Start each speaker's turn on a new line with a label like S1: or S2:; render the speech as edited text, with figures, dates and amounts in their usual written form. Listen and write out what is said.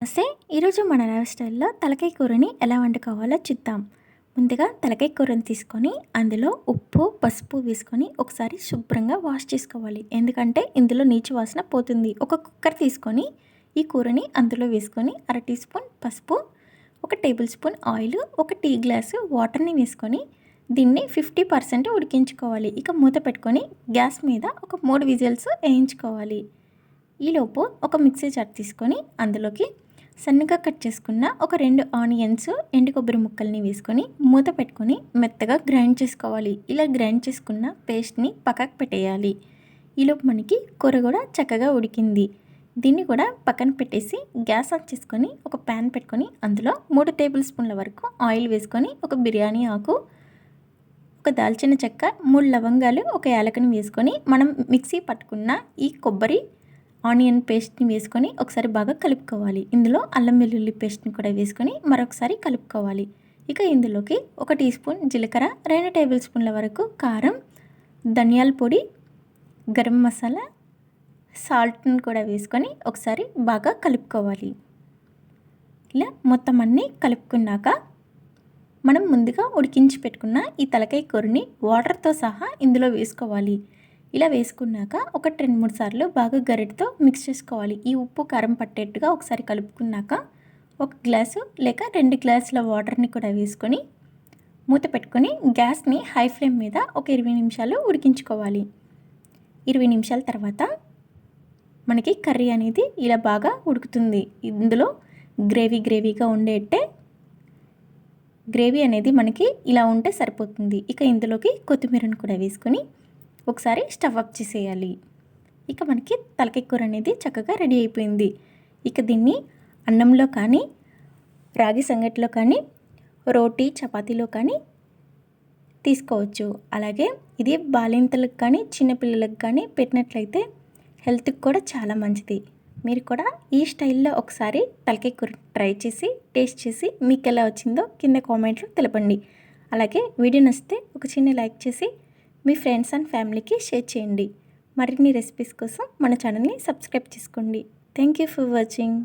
S1: నమస్తే. ఈరోజు మన లైఫ్ స్టైల్లో తలకాయ కూరని ఎలా వండుకోవాలో చూద్దాం. ముందుగా తలకాయ కూరని తీసుకొని అందులో ఉప్పు, పసుపు వేసుకొని ఒకసారి శుభ్రంగా వాష్ చేసుకోవాలి. ఎందుకంటే ఇందులో నీచు వాసన పోతుంది. ఒక కుక్కర్ తీసుకొని ఈ కూరని అందులో వేసుకొని అర టీ స్పూన్ పసుపు, ఒక టేబుల్ స్పూన్ ఆయిల్, ఒక టీ గ్లాసు వాటర్ని వేసుకొని దీన్ని 50% ఉడికించుకోవాలి. ఇక మూత పెట్టుకొని గ్యాస్ మీద ఒక 3 విజిల్స్ వేయించుకోవాలి. ఈలోపు ఒక మిక్సీ జార్ తీసుకొని అందులోకి సన్నగా కట్ చేసుకున్న ఒక 2 ఆనియన్స్, ఎండు కొబ్బరి ముక్కల్ని వేసుకొని మూత పెట్టుకొని మెత్తగా గ్రైండ్ చేసుకోవాలి. ఇలా గ్రైండ్ చేసుకున్న పేస్ట్ని పక్కకు పెట్టేయాలి. ఈలోపు మనకి కూర కూడా చక్కగా ఉడికింది. దీన్ని కూడా పక్కన పెట్టేసి గ్యాస్ ఆన్ చేసుకొని ఒక ప్యాన్ పెట్టుకొని అందులో 3 టేబుల్ స్పూన్ల వరకు ఆయిల్ వేసుకొని ఒక బిర్యానీ ఆకు, ఒక దాల్చిన చెక్క, 3 లవంగాలు, ఒక యాలకుని వేసుకొని మనం మిక్సీ పట్టుకున్న ఈ కొబ్బరి ఆనియన్ పేస్ట్ని వేసుకొని ఒకసారి బాగా కలుపుకోవాలి. ఇందులో అల్లం వెల్లుల్లి పేస్ట్ని కూడా వేసుకొని మరొకసారి కలుపుకోవాలి. ఇక ఇందులోకి 1 టీ స్పూన్ జీలకర్ర, 2 టేబుల్ స్పూన్ల వరకు కారం, ధనియాల పొడి, గరం మసాలా, సాల్ట్ని కూడా వేసుకొని ఒకసారి బాగా కలుపుకోవాలి. ఇలా మొత్తం అన్నీ కలుపుకున్నాక మనం ముందుగా ఉడికించి పెట్టుకున్న ఈ తలకాయ కూరని వాటర్తో సహా ఇందులో వేసుకోవాలి. ఇలా వేసుకున్నాక ఒక 2-3 సార్లు బాగా గరిటతో మిక్స్ చేసుకోవాలి. ఈ ఉప్పు కారం పట్టేట్టుగా ఒకసారి కలుపుకున్నాక 1 గ్లాసు లేక 2 గ్లాసుల వాటర్ని కూడా వేసుకొని మూత పెట్టుకొని గ్యాస్ని హై ఫ్లేమ్ మీద ఒక 20 నిమిషాలు ఉడికించుకోవాలి. 20 నిమిషాల తర్వాత మనకి కర్రీ అనేది ఇలా బాగా ఉడుకుతుంది. ఇందులో గ్రేవీగా ఉండేట్టే గ్రేవీ అనేది మనకి ఇలా ఉంటే సరిపోతుంది. ఇక ఇందులోకి కొత్తిమీరను కూడా వేసుకొని ఒకసారి స్టవ్ అప్ చేసేయాలి. ఇక మనకి తలకాయ కూర అనేది చక్కగా రెడీ అయిపోయింది. ఇక దీన్ని అన్నంలో కానీ, రాగి సంగటిలో కానీ, రోటీ చపాతీలో కానీ తీసుకోవచ్చు. అలాగే ఇది బాలింతలకు కానీ, చిన్నపిల్లలకు కానీ పెట్టినట్లయితే హెల్త్కి కూడా చాలా మంచిది. మీరు కూడా ఈ స్టైల్లో ఒకసారి తలకాయ కూర ట్రై చేసి టేస్ట్ చేసి మీకు ఎలా వచ్చిందో కింద కామెంట్లో తెలపండి. అలాగే వీడియో నచ్చితే ఒక చిన్న లైక్ చేసి మీ ఫ్రెండ్స్ అండ్ ఫ్యామిలీకి షేర్ చేయండి. మరిన్ని రెసిపీస్ కోసం మన ఛానల్ని సబ్స్క్రైబ్ చేసుకోండి. Thank you for watching.